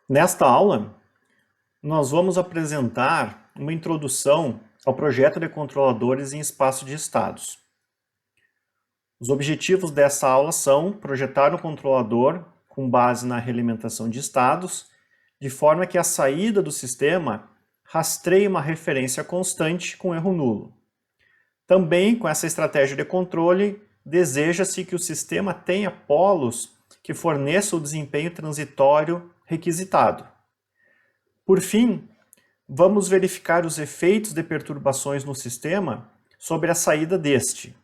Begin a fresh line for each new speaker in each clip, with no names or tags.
Nesta aula, nós vamos apresentar uma introdução ao projeto de controladores em espaço de estados. Os objetivos dessa aula são projetar um controlador com base na realimentação de estados, de forma que a saída do sistema rastreie uma referência constante com erro nulo. Também, com essa estratégia de controle, deseja-se que o sistema tenha polos que forneçam o desempenho transitório requisitado. Por fim, vamos verificar os efeitos de perturbações no sistema sobre a saída deste.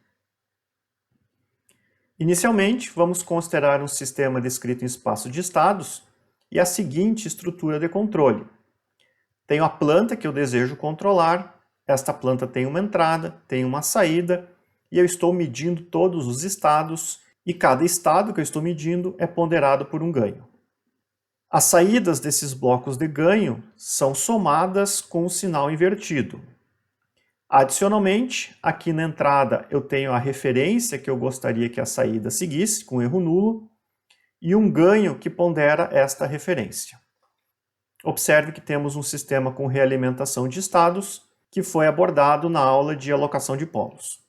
Inicialmente, vamos considerar um sistema descrito em espaço de estados e a seguinte estrutura de controle. Tenho a planta que eu desejo controlar, esta planta tem uma entrada, tem uma saída, e eu estou medindo todos os estados, e cada estado que eu estou medindo é ponderado por um ganho. As saídas desses blocos de ganho são somadas com o sinal invertido. Adicionalmente, aqui na entrada eu tenho a referência que eu gostaria que a saída seguisse, com erro nulo, e um ganho que pondera esta referência. Observe que temos um sistema com realimentação de estados, que foi abordado na aula de alocação de polos.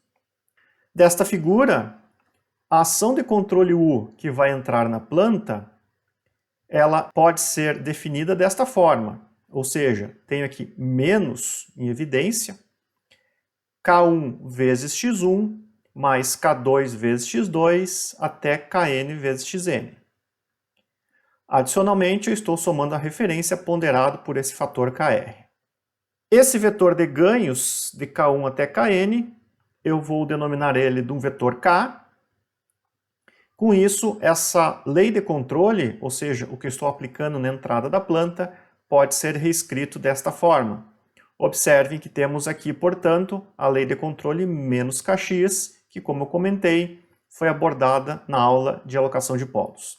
Desta figura, a ação de controle U que vai entrar na planta, ela pode ser definida desta forma, ou seja, tenho aqui menos em evidência, K1 vezes X1 mais K2 vezes X2 até Kn vezes Xn. Adicionalmente, eu estou somando a referência ponderado por esse fator Kr. Esse vetor de ganhos de K1 até Kn, eu vou denominar ele de um vetor K. Com isso, essa lei de controle, ou seja, o que eu estou aplicando na entrada da planta, pode ser reescrito desta forma. Observem que temos aqui, portanto, a lei de controle menos Kx, que, como eu comentei, foi abordada na aula de alocação de polos.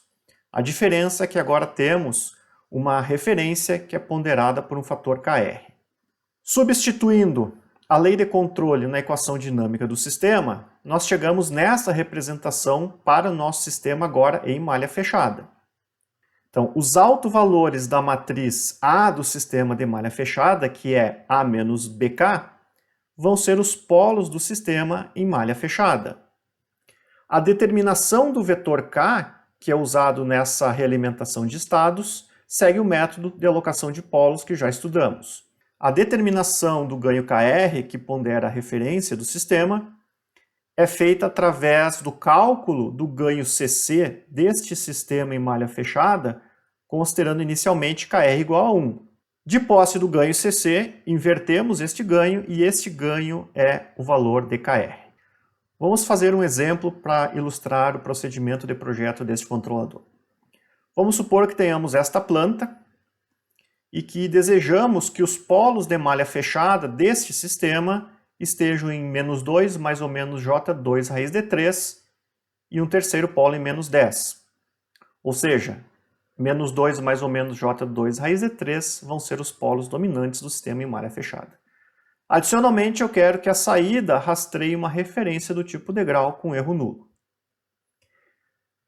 A diferença é que agora temos uma referência que é ponderada por um fator Kr. Substituindo a lei de controle na equação dinâmica do sistema, nós chegamos nessa representação para o nosso sistema agora em malha fechada. Então, os autovalores da matriz A do sistema de malha fechada, que é A menos BK, vão ser os polos do sistema em malha fechada. A determinação do vetor K, que é usado nessa realimentação de estados, segue o método de alocação de polos que já estudamos. A determinação do ganho Kr, que pondera a referência do sistema, é feita através do cálculo do ganho Cc deste sistema em malha fechada, considerando inicialmente Kr igual a 1. De posse do ganho Cc, invertemos este ganho e este ganho é o valor de Kr. Vamos fazer um exemplo para ilustrar o procedimento de projeto deste controlador. Vamos supor que tenhamos esta planta e que desejamos que os polos de malha fechada deste sistema estejam em menos 2 mais ou menos J2 raiz de 3 e um terceiro polo em menos 10. Ou seja, menos 2 mais ou menos J2 raiz de 3 vão ser os polos dominantes do sistema em malha fechada. Adicionalmente, eu quero que a saída rastreie uma referência do tipo degrau com erro nulo.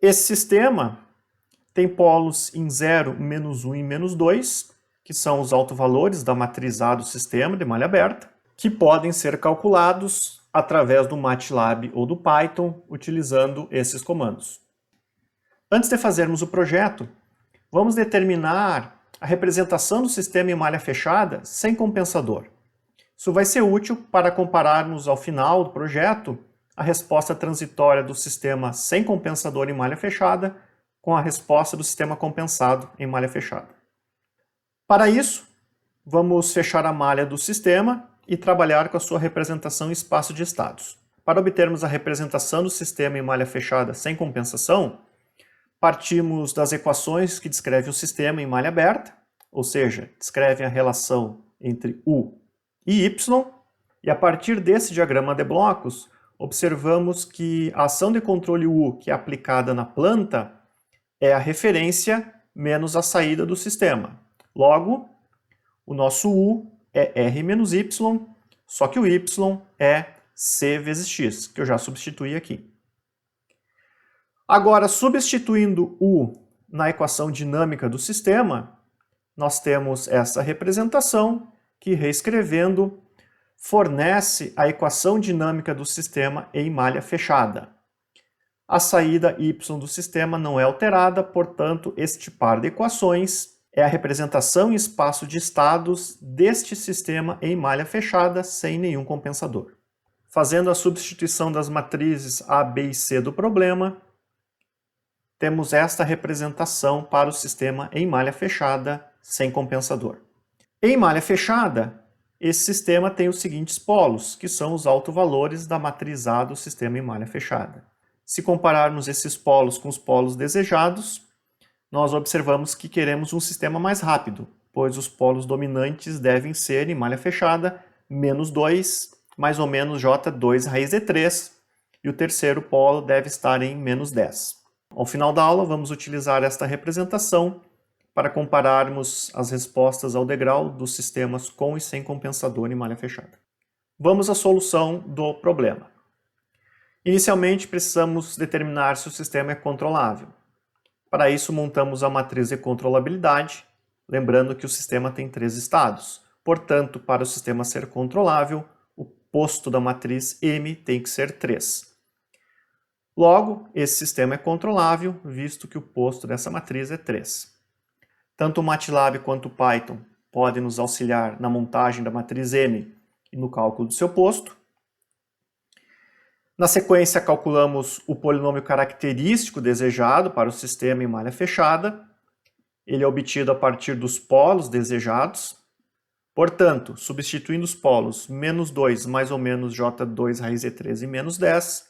Esse sistema tem polos em 0, menos 1 e menos 2, que são os autovalores da matriz A do sistema de malha aberta, que podem ser calculados através do MATLAB ou do Python, utilizando esses comandos. Antes de fazermos o projeto, vamos determinar a representação do sistema em malha fechada sem compensador. Isso vai ser útil para compararmos ao final do projeto a resposta transitória do sistema sem compensador em malha fechada com a resposta do sistema compensado em malha fechada. Para isso, vamos fechar a malha do sistema e trabalhar com a sua representação em espaço de estados. Para obtermos a representação do sistema em malha fechada sem compensação, partimos das equações que descrevem o sistema em malha aberta, ou seja, descrevem a relação entre U e Y, e a partir desse diagrama de blocos, observamos que a ação de controle U que é aplicada na planta é a referência menos a saída do sistema. Logo, o nosso U é R menos Y, só que o Y é C vezes X, que eu já substituí aqui. Agora, substituindo U na equação dinâmica do sistema, nós temos essa representação que, reescrevendo, fornece a equação dinâmica do sistema em malha fechada. A saída y do sistema não é alterada, portanto, este par de equações é a representação em espaço de estados deste sistema em malha fechada sem nenhum compensador. Fazendo a substituição das matrizes A, B e C do problema, temos esta representação para o sistema em malha fechada sem compensador. Em malha fechada, esse sistema tem os seguintes polos, que são os autovalores da matriz A do sistema em malha fechada. Se compararmos esses polos com os polos desejados, nós observamos que queremos um sistema mais rápido, pois os polos dominantes devem ser, em malha fechada, menos 2, mais ou menos J2 raiz de 3, e o terceiro polo deve estar em menos 10. Ao final da aula, vamos utilizar esta representação para compararmos as respostas ao degrau dos sistemas com e sem compensador em malha fechada. Vamos à solução do problema. Inicialmente, precisamos determinar se o sistema é controlável. Para isso, montamos a matriz de controlabilidade, lembrando que o sistema tem 3 estados. Portanto, para o sistema ser controlável, o posto da matriz M tem que ser 3. Logo, esse sistema é controlável, visto que o posto dessa matriz é 3. Tanto o MATLAB quanto o Python podem nos auxiliar na montagem da matriz M e no cálculo do seu posto. Na sequência, calculamos o polinômio característico desejado para o sistema em malha fechada. Ele é obtido a partir dos polos desejados. Portanto, substituindo os polos menos 2 mais ou menos J2 raiz de 3 e menos 10,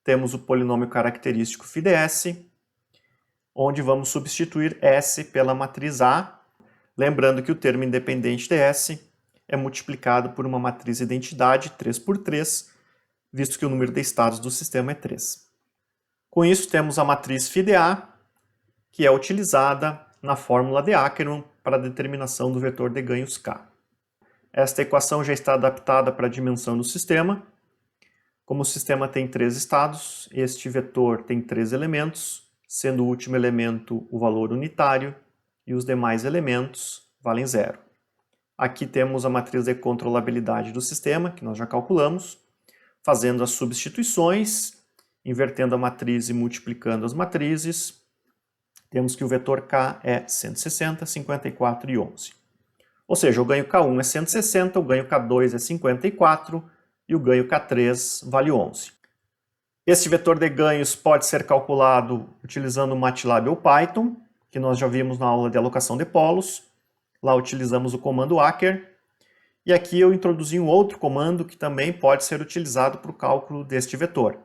temos o polinômio característico φds, onde vamos substituir S pela matriz A, lembrando que o termo independente de S é multiplicado por uma matriz identidade 3 por 3, visto que o número de estados do sistema é 3. Com isso, temos a matriz φdA, que é utilizada na fórmula de Ackermann para a determinação do vetor de ganhos K. Esta equação já está adaptada para a dimensão do sistema. Como o sistema tem 3 estados, este vetor tem 3 elementos, sendo o último elemento o valor unitário e os demais elementos valem 0. Aqui temos a matriz de controlabilidade do sistema, que nós já calculamos, fazendo as substituições, invertendo a matriz e multiplicando as matrizes. Temos que o vetor K é 160, 54 e 11. Ou seja, o ganho K1 é 160, o ganho K2 é 54 e o ganho K3 vale 11. Este vetor de ganhos pode ser calculado utilizando o MATLAB ou Python, que nós já vimos na aula de alocação de polos. Lá utilizamos o comando Acker. E aqui eu introduzi um outro comando que também pode ser utilizado para o cálculo deste vetor,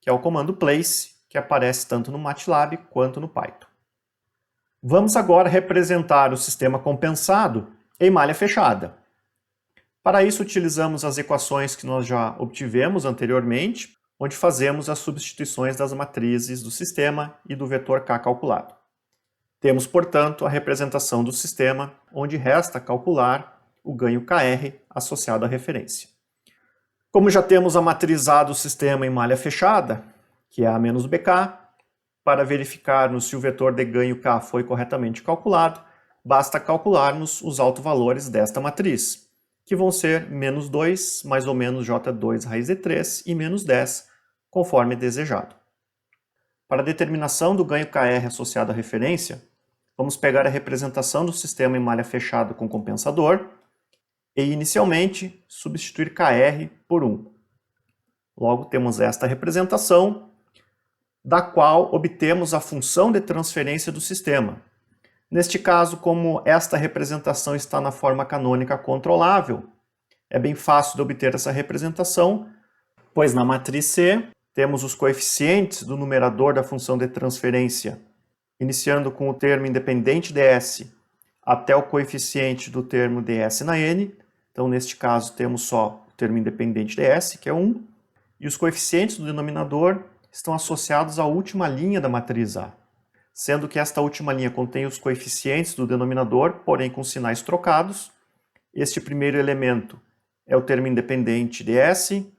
que é o comando place, que aparece tanto no MATLAB quanto no Python. Vamos agora representar o sistema compensado em malha fechada. Para isso, utilizamos as equações que nós já obtivemos anteriormente, onde fazemos as substituições das matrizes do sistema e do vetor K calculado. Temos, portanto, a representação do sistema, onde resta calcular o ganho KR associado à referência. Como já temos a matriz A do sistema em malha fechada, que é A menos BK, para verificarmos se o vetor de ganho K foi corretamente calculado, basta calcularmos os autovalores desta matriz, que vão ser menos 2, mais ou menos J2 raiz de 3 e menos 10, conforme desejado. Para a determinação do ganho KR associado à referência, vamos pegar a representação do sistema em malha fechada com compensador e, inicialmente, substituir KR por 1. Logo, temos esta representação, da qual obtemos a função de transferência do sistema. Neste caso, como esta representação está na forma canônica controlável, é bem fácil de obter essa representação, pois na matriz C temos os coeficientes do numerador da função de transferência, iniciando com o termo independente de S até o coeficiente do termo de S na N. Então, neste caso, temos só o termo independente de S, que é 1, e os coeficientes do denominador estão associados à última linha da matriz A, sendo que esta última linha contém os coeficientes do denominador, porém com sinais trocados. Este primeiro elemento é o termo independente de S,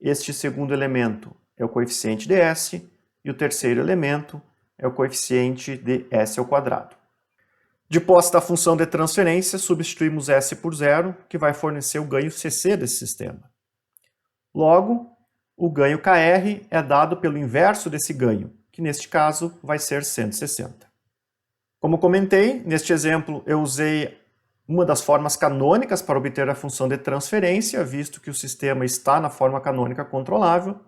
este segundo elemento é o coeficiente de S, e o terceiro elemento é o coeficiente de S ao quadrado. De posse da função de transferência, substituímos S por zero, que vai fornecer o ganho CC desse sistema. Logo, o ganho KR é dado pelo inverso desse ganho, que neste caso vai ser 160. Como comentei, neste exemplo eu usei uma das formas canônicas para obter a função de transferência, visto que o sistema está na forma canônica controlável,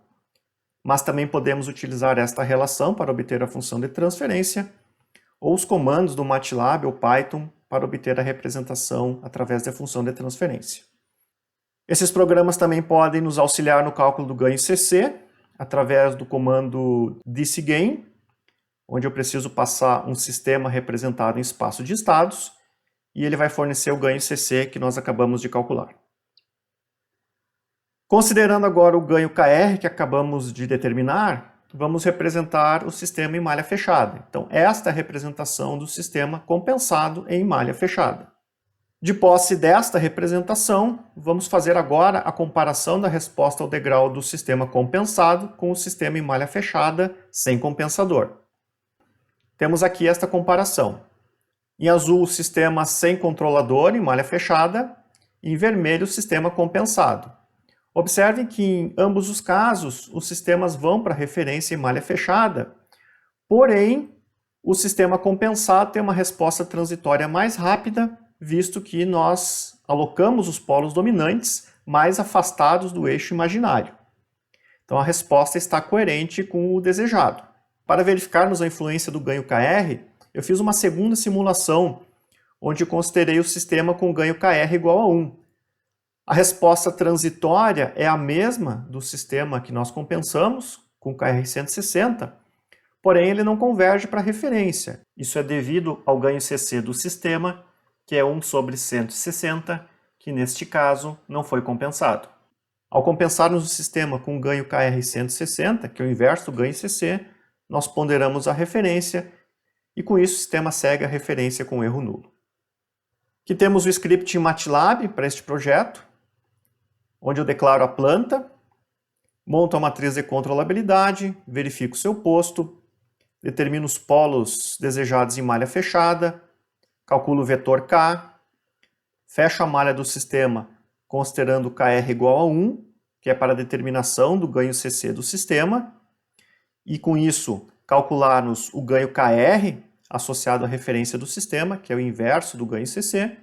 mas também podemos utilizar esta relação para obter a função de transferência, ou os comandos do MATLAB ou Python para obter a representação através da função de transferência. Esses programas também podem nos auxiliar no cálculo do ganho CC, através do comando thisGain, onde eu preciso passar um sistema representado em espaço de estados, e ele vai fornecer o ganho CC que nós acabamos de calcular. Considerando agora o ganho KR que acabamos de determinar, vamos representar o sistema em malha fechada. Então, esta é a representação do sistema compensado em malha fechada. De posse desta representação, vamos fazer agora a comparação da resposta ao degrau do sistema compensado com o sistema em malha fechada sem compensador. Temos aqui esta comparação. Em azul, o sistema sem controlador em malha fechada, e em vermelho, o sistema compensado. Observem que em ambos os casos, os sistemas vão para referência em malha fechada, porém, o sistema compensado tem uma resposta transitória mais rápida, visto que nós alocamos os polos dominantes mais afastados do eixo imaginário. Então a resposta está coerente com o desejado. Para verificarmos a influência do ganho KR, eu fiz uma segunda simulação, onde eu considerei o sistema com ganho KR igual a 1. A resposta transitória é a mesma do sistema que nós compensamos, com KR 160, porém ele não converge para referência. Isso é devido ao ganho CC do sistema, que é 1 sobre 160, que neste caso não foi compensado. Ao compensarmos o sistema com ganho KR 160, que é o inverso do ganho CC, nós ponderamos a referência e com isso o sistema segue a referência com erro nulo. Aqui temos o script em MATLAB para este projeto, onde eu declaro a planta, monto a matriz de controlabilidade, verifico seu posto, determino os polos desejados em malha fechada, calculo o vetor K, fecho a malha do sistema considerando KR igual a 1, que é para a determinação do ganho CC do sistema, e com isso calcularmos o ganho KR associado à referência do sistema, que é o inverso do ganho CC.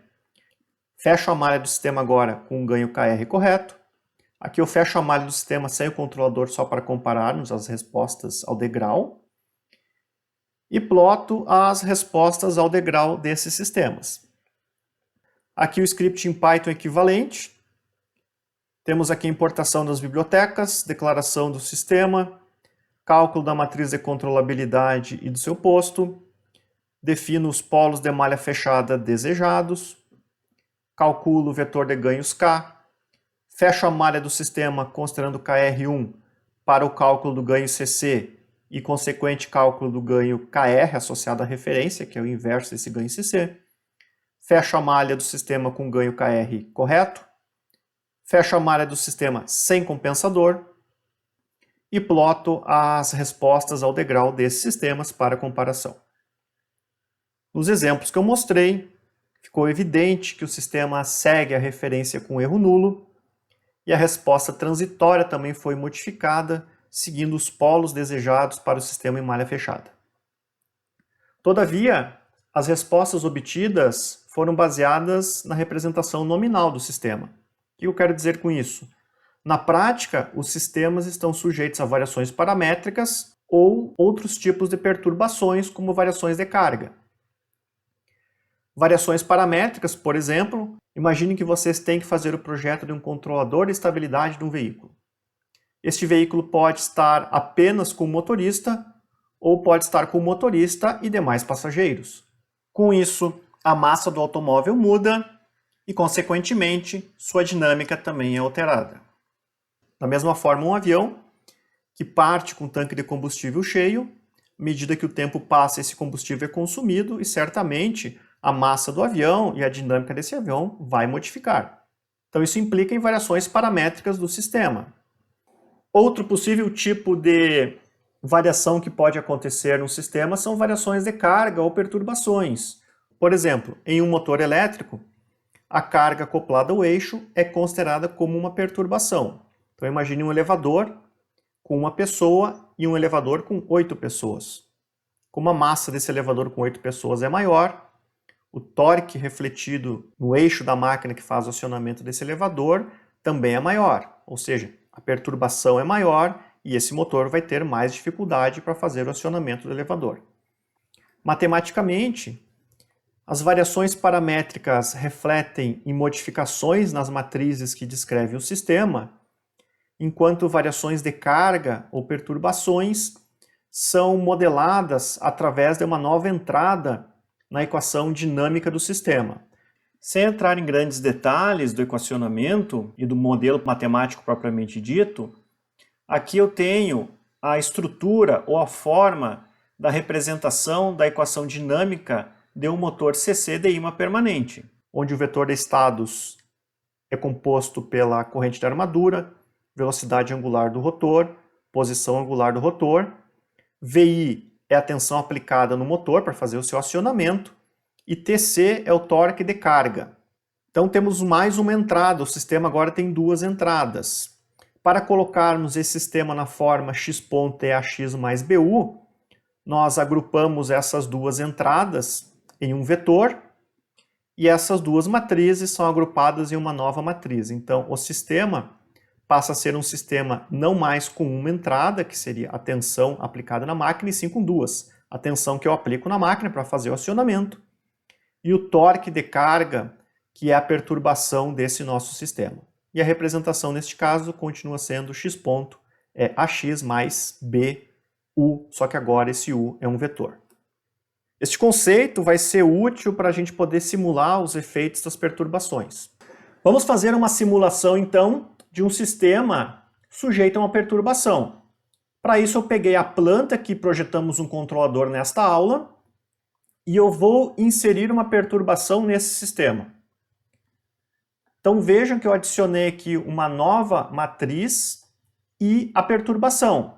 Fecho a malha do sistema agora com o ganho KR correto. Aqui eu fecho a malha do sistema sem o controlador só para compararmos as respostas ao degrau. E ploto as respostas ao degrau desses sistemas. Aqui o script em Python equivalente. Temos aqui a importação das bibliotecas, declaração do sistema, cálculo da matriz de controlabilidade e do seu posto, defino os polos de malha fechada desejados, calculo o vetor de ganhos K, fecho a malha do sistema considerando KR1 para o cálculo do ganho CC e consequente cálculo do ganho KR associado à referência, que é o inverso desse ganho CC, fecho a malha do sistema com ganho KR correto, fecho a malha do sistema sem compensador e ploto as respostas ao degrau desses sistemas para comparação. Nos exemplos que eu mostrei, ficou evidente que o sistema segue a referência com erro nulo e a resposta transitória também foi modificada seguindo os polos desejados para o sistema em malha fechada. Todavia, as respostas obtidas foram baseadas na representação nominal do sistema. O que eu quero dizer com isso? Na prática, os sistemas estão sujeitos a variações paramétricas ou outros tipos de perturbações, como variações de carga. Variações paramétricas, por exemplo, imagine que vocês têm que fazer o projeto de um controlador de estabilidade de um veículo. Este veículo pode estar apenas com o motorista ou pode estar com o motorista e demais passageiros. Com isso, a massa do automóvel muda e, consequentemente, sua dinâmica também é alterada. Da mesma forma, um avião que parte com o tanque de combustível cheio, à medida que o tempo passa, esse combustível é consumido e certamente a massa do avião e a dinâmica desse avião vai modificar. Então isso implica em variações paramétricas do sistema. Outro possível tipo de variação que pode acontecer no sistema são variações de carga ou perturbações. Por exemplo, em um motor elétrico, a carga acoplada ao eixo é considerada como uma perturbação. Então imagine um elevador com uma pessoa e um elevador com 8 pessoas. Como a massa desse elevador com 8 pessoas é maior, o torque refletido no eixo da máquina que faz o acionamento desse elevador também é maior. Ou seja, a perturbação é maior e esse motor vai ter mais dificuldade para fazer o acionamento do elevador. Matematicamente, as variações paramétricas refletem em modificações nas matrizes que descrevem o sistema, enquanto variações de carga ou perturbações são modeladas através de uma nova entrada na equação dinâmica do sistema. Sem entrar em grandes detalhes do equacionamento e do modelo matemático propriamente dito, aqui eu tenho a estrutura ou a forma da representação da equação dinâmica de um motor CC de ímã permanente, onde o vetor de estados é composto pela corrente de armadura, velocidade angular do rotor, posição angular do rotor, VI é a tensão aplicada no motor para fazer o seu acionamento, e TC é o torque de carga. Então temos mais uma entrada, o sistema agora tem duas entradas. Para colocarmos esse sistema na forma x ponto é ax mais BU, nós agrupamos essas duas entradas em um vetor, e essas duas matrizes são agrupadas em uma nova matriz. Então o sistema passa a ser um sistema não mais com uma entrada, que seria a tensão aplicada na máquina, e sim com duas. A tensão que eu aplico na máquina para fazer o acionamento e o torque de carga, que é a perturbação desse nosso sistema. E a representação neste caso continua sendo x ponto é ax mais BU, só que agora esse U é um vetor. Este conceito vai ser útil para a gente poder simular os efeitos das perturbações. Vamos fazer uma simulação então de um sistema sujeito a uma perturbação. Para isso eu peguei a planta que projetamos um controlador nesta aula e eu vou inserir uma perturbação nesse sistema. Então vejam que eu adicionei aqui uma nova matriz e a perturbação.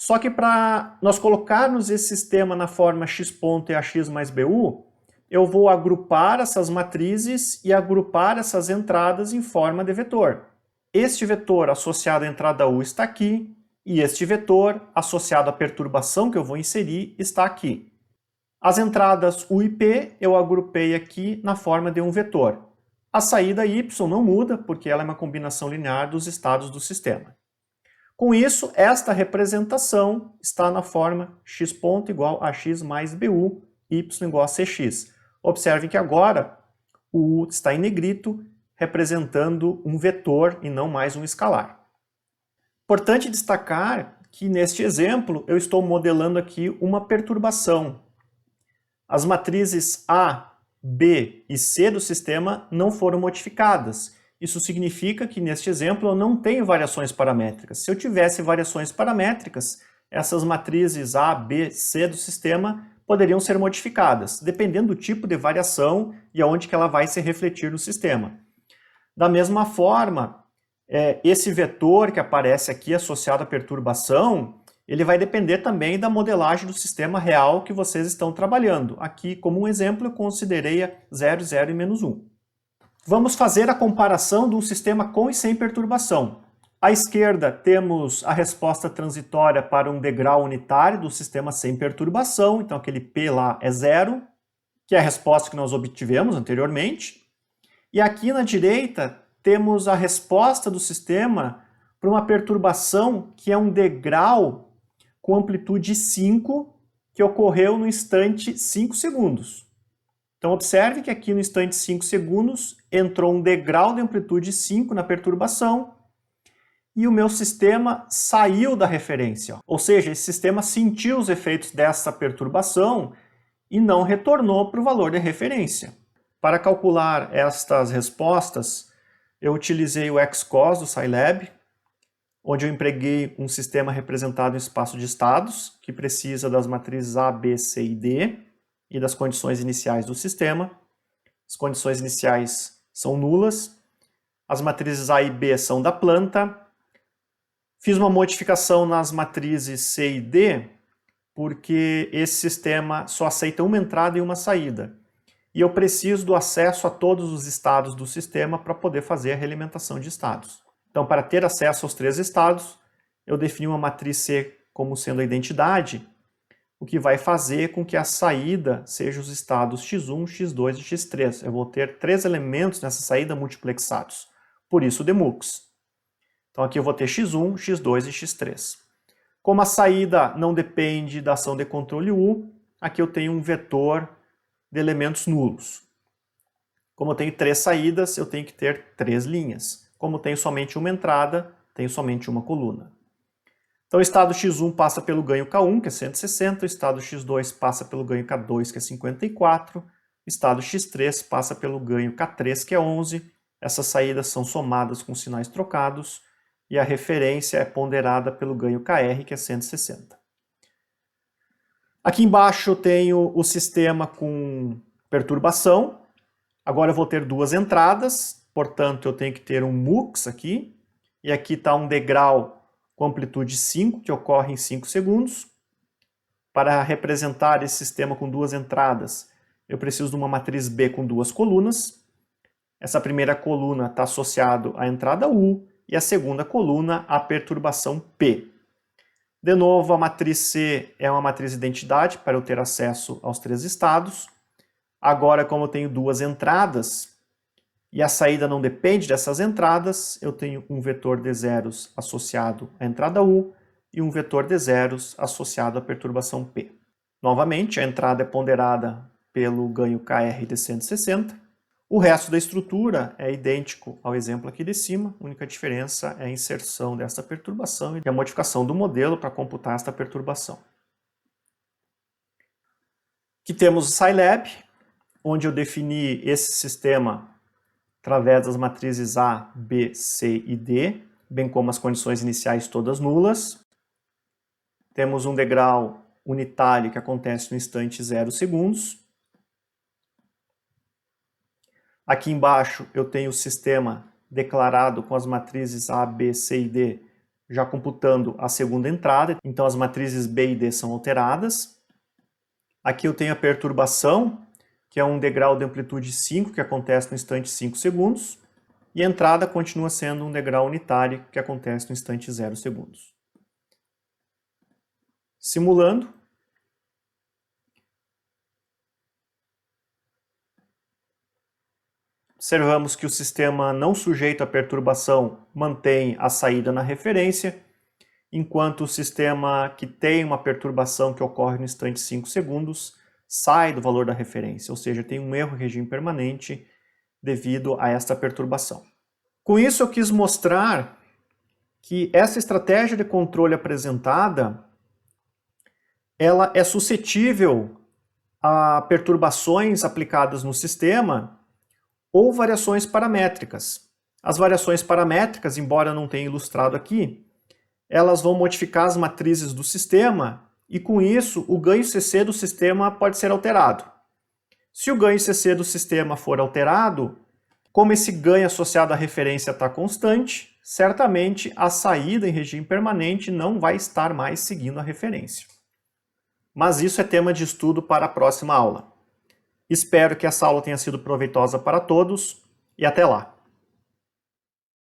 Só que para nós colocarmos esse sistema na forma x ponto é ax mais BU, eu vou agrupar essas matrizes e agrupar essas entradas em forma de vetor. Este vetor associado à entrada U está aqui, e este vetor associado à perturbação que eu vou inserir está aqui. As entradas U e P eu agrupei aqui na forma de um vetor. A saída Y não muda, porque ela é uma combinação linear dos estados do sistema. Com isso, esta representação está na forma x ponto igual a x mais BU, y igual a cx. Observem que agora o U está em negrito, representando um vetor e não mais um escalar. Importante destacar que neste exemplo eu estou modelando aqui uma perturbação. As matrizes A, B e C do sistema não foram modificadas. Isso significa que neste exemplo eu não tenho variações paramétricas. Se eu tivesse variações paramétricas, essas matrizes A, B, C do sistema poderiam ser modificadas, dependendo do tipo de variação e aonde que ela vai se refletir no sistema. Da mesma forma, esse vetor que aparece aqui associado à perturbação, ele vai depender também da modelagem do sistema real que vocês estão trabalhando. Aqui, como um exemplo, eu considerei a 0, 0 e menos 1. Vamos fazer a comparação de um sistema com e sem perturbação. À esquerda temos a resposta transitória para um degrau unitário do sistema sem perturbação, então aquele P lá é 0, que é a resposta que nós obtivemos anteriormente. E aqui na direita temos a resposta do sistema para uma perturbação que é um degrau com amplitude 5, que ocorreu no instante 5 segundos. Então observe que aqui no instante 5 segundos entrou um degrau de amplitude 5 na perturbação e o meu sistema saiu da referência. Ou seja, esse sistema sentiu os efeitos dessa perturbação e não retornou para o valor de referência. Para calcular estas respostas, eu utilizei o XCOS do Scilab, onde eu empreguei um sistema representado em espaço de estados, que precisa das matrizes A, B, C e D, e das condições iniciais do sistema. As condições iniciais são nulas, as matrizes A e B são da planta. Fiz uma modificação nas matrizes C e D porque esse sistema só aceita uma entrada e uma saída. E eu preciso do acesso a todos os estados do sistema para poder fazer a realimentação de estados. Então, para ter acesso aos 3 estados, eu defini uma matriz C como sendo a identidade, o que vai fazer com que a saída seja os estados x1, x2 e x3. Eu vou ter 3 elementos nessa saída multiplexados, por isso o demux. Então aqui eu vou ter x1, x2 e x3. Como a saída não depende da ação de controle U, aqui eu tenho um vetor de elementos nulos. Como eu tenho 3 saídas, eu tenho que ter 3 linhas. Como eu tenho somente uma entrada, tenho somente uma coluna. Então o estado x1 passa pelo ganho K1, que é 160, o estado x2 passa pelo ganho K2, que é 54, o estado x3 passa pelo ganho K3, que é 11. Essas saídas são somadas com sinais trocados e a referência é ponderada pelo ganho KR, que é 160. Aqui embaixo eu tenho o sistema com perturbação. Agora eu vou ter 2 entradas, portanto eu tenho que ter um mux aqui, e aqui está um degrau com amplitude 5, que ocorre em 5 segundos. Para representar esse sistema com 2 entradas, eu preciso de uma matriz B com 2 colunas. Essa primeira coluna está associada à entrada U e a segunda coluna à perturbação P. De novo, a matriz C é uma matriz identidade para eu ter acesso aos 3 estados. Agora, como eu tenho 2 entradas, e a saída não depende dessas entradas, eu tenho um vetor de zeros associado à entrada U e um vetor de zeros associado à perturbação P. Novamente, a entrada é ponderada pelo ganho KR de 160. O resto da estrutura é idêntico ao exemplo aqui de cima, a única diferença é a inserção desta perturbação e a modificação do modelo para computar esta perturbação. Aqui temos o Scilab, onde eu defini esse sistema através das matrizes A, B, C e D, bem como as condições iniciais todas nulas. Temos um degrau unitário que acontece no instante 0 segundos. Aqui embaixo eu tenho o sistema declarado com as matrizes A, B, C e D, já computando a segunda entrada, então as matrizes B e D são alteradas. Aqui eu tenho a perturbação, que é um degrau de amplitude 5, que acontece no instante 5 segundos, e a entrada continua sendo um degrau unitário, que acontece no instante 0 segundos. Simulando, observamos que o sistema não sujeito à perturbação mantém a saída na referência, enquanto o sistema que tem uma perturbação que ocorre no instante 5 segundos sai do valor da referência, ou seja, tem um erro em regime permanente devido a esta perturbação. Com isso eu quis mostrar que essa estratégia de controle apresentada, ela é suscetível a perturbações aplicadas no sistema ou variações paramétricas. As variações paramétricas, embora eu não tenha ilustrado aqui, elas vão modificar as matrizes do sistema e com isso o ganho CC do sistema pode ser alterado. Se o ganho CC do sistema for alterado, como esse ganho associado à referência está constante, certamente a saída em regime permanente não vai estar mais seguindo a referência. Mas isso é tema de estudo para a próxima aula. Espero que essa aula tenha sido proveitosa para todos e até lá!